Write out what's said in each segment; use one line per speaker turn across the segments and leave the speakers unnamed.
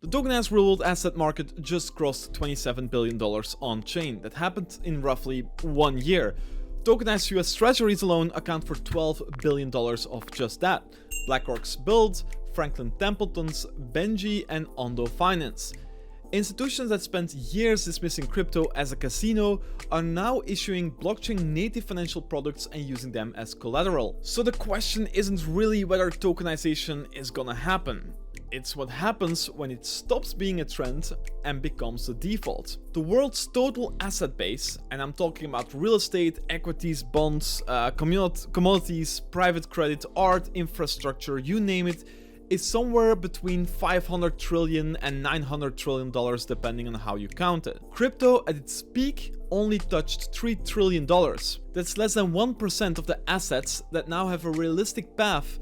The tokenized real-world asset market just crossed $27 billion on-chain. That happened in roughly 1 year. Tokenized US treasuries alone account for $12 billion of just that. BlackRock's Build, Franklin Templeton's Benji, and Ondo Finance. Institutions that spent years dismissing crypto as a casino are now issuing blockchain-native financial products and using them as collateral. So the question isn't really whether tokenization is gonna happen. It's what happens when it stops being a trend and becomes the default. The world's total asset base, and I'm talking about real estate, equities, bonds, commodities, private credit, art, infrastructure, you name it, is somewhere between $500 trillion and $900 trillion depending on how you count it. Crypto at its peak only touched $3 trillion. That's less than 1% of the assets that now have a realistic path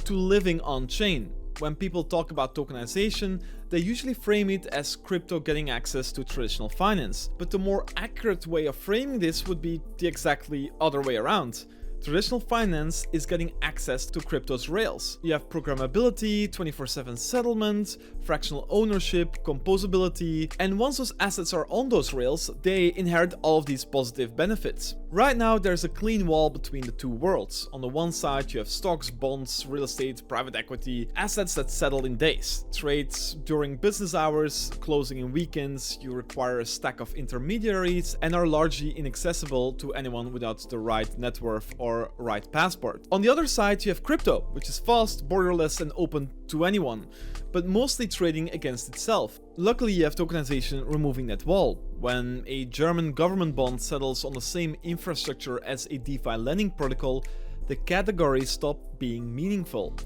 to living on-chain. When people talk about tokenization, they usually frame it as crypto getting access to traditional finance. But the more accurate way of framing this would be the exactly other way around. Traditional finance is getting access to crypto's rails. You have programmability, 24/7 settlement, fractional ownership, composability, and once those assets are on those rails, they inherit all of these positive benefits. Right now, there's a clean wall between the two worlds. On the one side, you have stocks, bonds, real estate, private equity, assets that settle in days. Trades during business hours, closing in weekends, you require a stack of intermediaries, and are largely inaccessible to anyone without the right net worth or right passport. On the other side, you have crypto, which is fast, borderless, and open to anyone, but mostly trading against itself. Luckily, you have tokenization removing that wall. When a German government bond settles on the same infrastructure as a DeFi lending protocol, the categories stop being meaningful.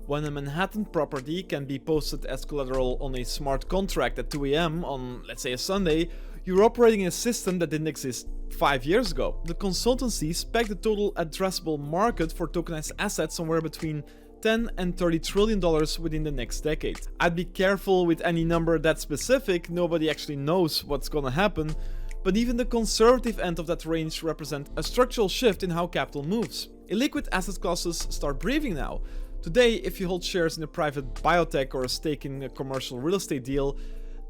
When a Manhattan property can be posted as collateral on a smart contract at 2 AM on, let's say, a Sunday, you're operating a system that didn't exist 5 years ago. The consultancies peg the total addressable market for tokenized assets somewhere between $10 and $30 trillion within the next decade. I'd be careful with any number that specific, nobody actually knows what's gonna happen, but even the conservative end of that range represent a structural shift in how capital moves. Illiquid asset classes start breathing now. Today, if you hold shares in a private biotech or a stake in a commercial real estate deal,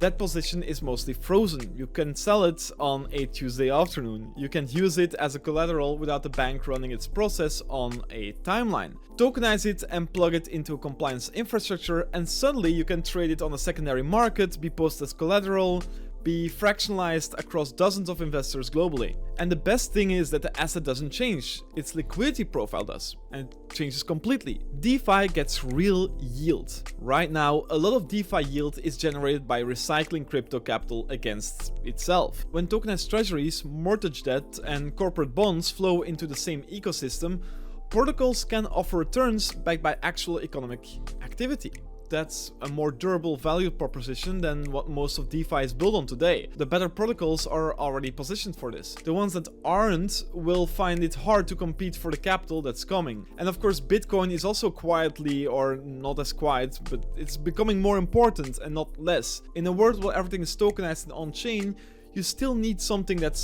that position is mostly frozen. You can sell it on a Tuesday afternoon. You can use it as a collateral without the bank running its process on a timeline. Tokenize it and plug it into a compliance infrastructure, and suddenly you can trade it on a secondary market, be posted as collateral, be fractionalized across dozens of investors globally. And the best thing is that the asset doesn't change, its liquidity profile does, and it changes completely. DeFi gets real yield. Right now, a lot of DeFi yield is generated by recycling crypto capital against itself. When tokenized treasuries, mortgage debt, and corporate bonds flow into the same ecosystem, protocols can offer returns backed by actual economic activity. That's a more durable value proposition than what most of DeFi is built on today. The better protocols are already positioned for this. The ones that aren't will find it hard to compete for the capital that's coming. And of course, Bitcoin is also quietly, or not as quiet, but it's becoming more important and not less. In a world where everything is tokenized and on-chain, you still need something that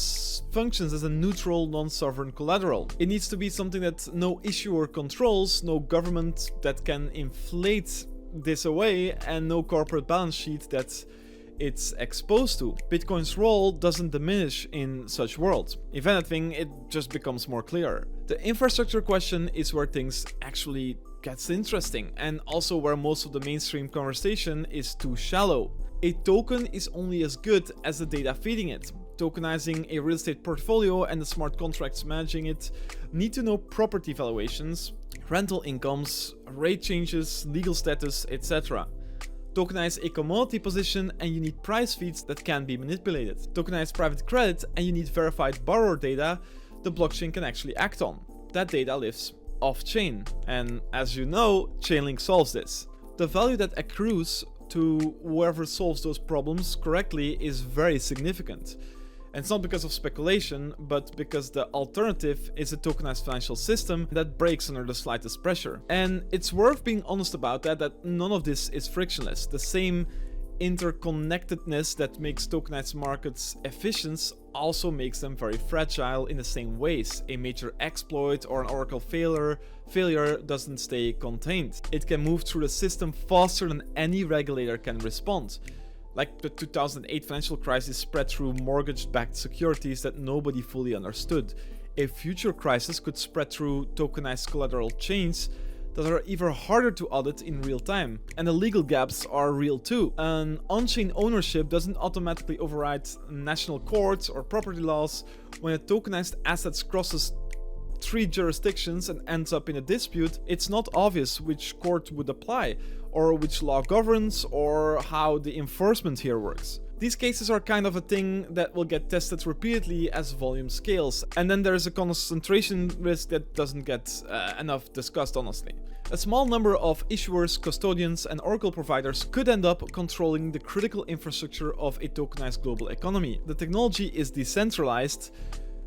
functions as a neutral, non-sovereign collateral. It needs to be something that no issuer controls, no government that can inflate this away, and no corporate balance sheet that it's exposed to. Bitcoin's role doesn't diminish in such worlds. If anything, it just becomes more clear. The infrastructure question is where things actually gets interesting, and also where most of the mainstream conversation is too shallow. A token is only as good as the data feeding it. Tokenizing a real estate portfolio and the smart contracts managing it need to know property valuations, rental incomes, rate changes, legal status, etc. Tokenize a commodity position and you need price feeds that can be manipulated. Tokenize private credit and you need verified borrower data the blockchain can actually act on. That data lives off-chain, and as you know, Chainlink solves this. The value that accrues to whoever solves those problems correctly is very significant. And it's not because of speculation, but because the alternative is a tokenized financial system that breaks under the slightest pressure. And it's worth being honest about that none of this is frictionless. The same interconnectedness that makes tokenized markets efficient also makes them very fragile in the same ways. A major exploit or an Oracle failure doesn't stay contained. It can move through the system faster than any regulator can respond. Like the 2008 financial crisis spread through mortgage-backed securities that nobody fully understood. A future crisis could spread through tokenized collateral chains that are even harder to audit in real time. And the legal gaps are real too. An on-chain ownership doesn't automatically override national courts or property laws. When a tokenized asset crosses 3 jurisdictions and ends up in a dispute, it's not obvious which court would apply, or which law governs, or how the enforcement here works. These cases are kind of a thing that will get tested repeatedly as volume scales, and then there's a concentration risk that doesn't get enough discussed, honestly. A small number of issuers, custodians, and Oracle providers could end up controlling the critical infrastructure of a tokenized global economy. The technology is decentralized,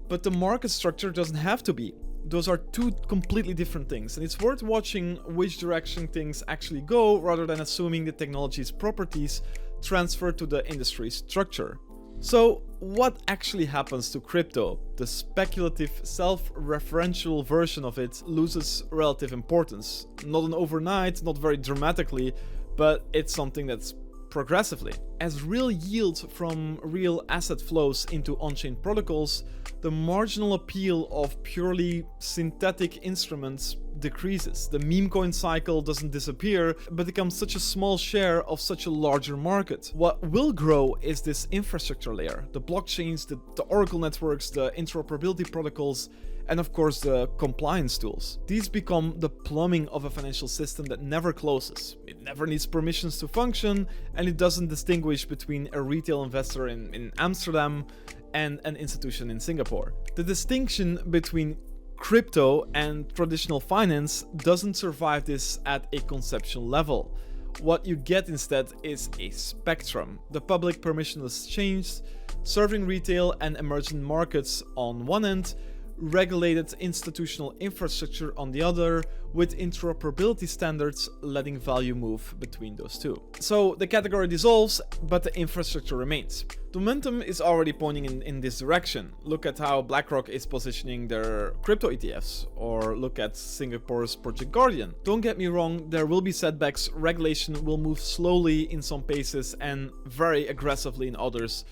but the market structure doesn't have to be. Those are two completely different things, and it's worth watching which direction things actually go rather than assuming the technology's properties transfer to the industry structure. So what actually happens to crypto? The speculative, self-referential version of it loses relative importance. Not an overnight, not very dramatically, but it's something that's progressively. As real yield from real asset flows into on-chain protocols, the marginal appeal of purely synthetic instruments decreases. The meme coin cycle doesn't disappear, but becomes such a small share of such a larger market. What will grow is this infrastructure layer, the blockchains, the Oracle networks, the interoperability protocols, and of course the compliance tools. These become the plumbing of a financial system that never closes. It never needs permissions to function, and it doesn't distinguish between a retail investor in Amsterdam and an institution in Singapore. The distinction between crypto and traditional finance doesn't survive this at a conceptual level. What you get instead is a spectrum. The public permissionless chains serving retail and emerging markets on one end, regulated institutional infrastructure on the other, with interoperability standards letting value move between those two. So the category dissolves, but the infrastructure remains. The momentum is already pointing in this direction. Look at how BlackRock is positioning their crypto ETFs, or look at Singapore's Project Guardian. Don't get me wrong, there will be setbacks. Regulation will move slowly in some places and very aggressively in others,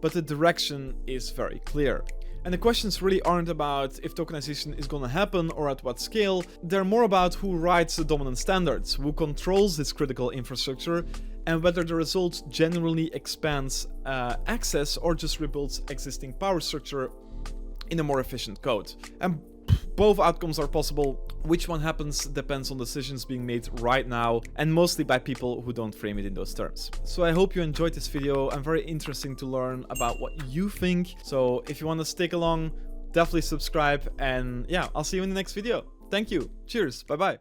but the direction is very clear. And the questions really aren't about if tokenization is gonna happen or at what scale. They're more about who writes the dominant standards, who controls this critical infrastructure, and whether the result genuinely expands access or just rebuilds existing power structure in a more efficient code. And both outcomes are possible. Which one happens depends on decisions being made right now, and mostly by people who don't frame it in those terms. So I hope you enjoyed this video. I'm very interested to learn about what you think. So if you want to stick along, definitely subscribe, and yeah, I'll see you in the next video. Thank you. Cheers. Bye bye.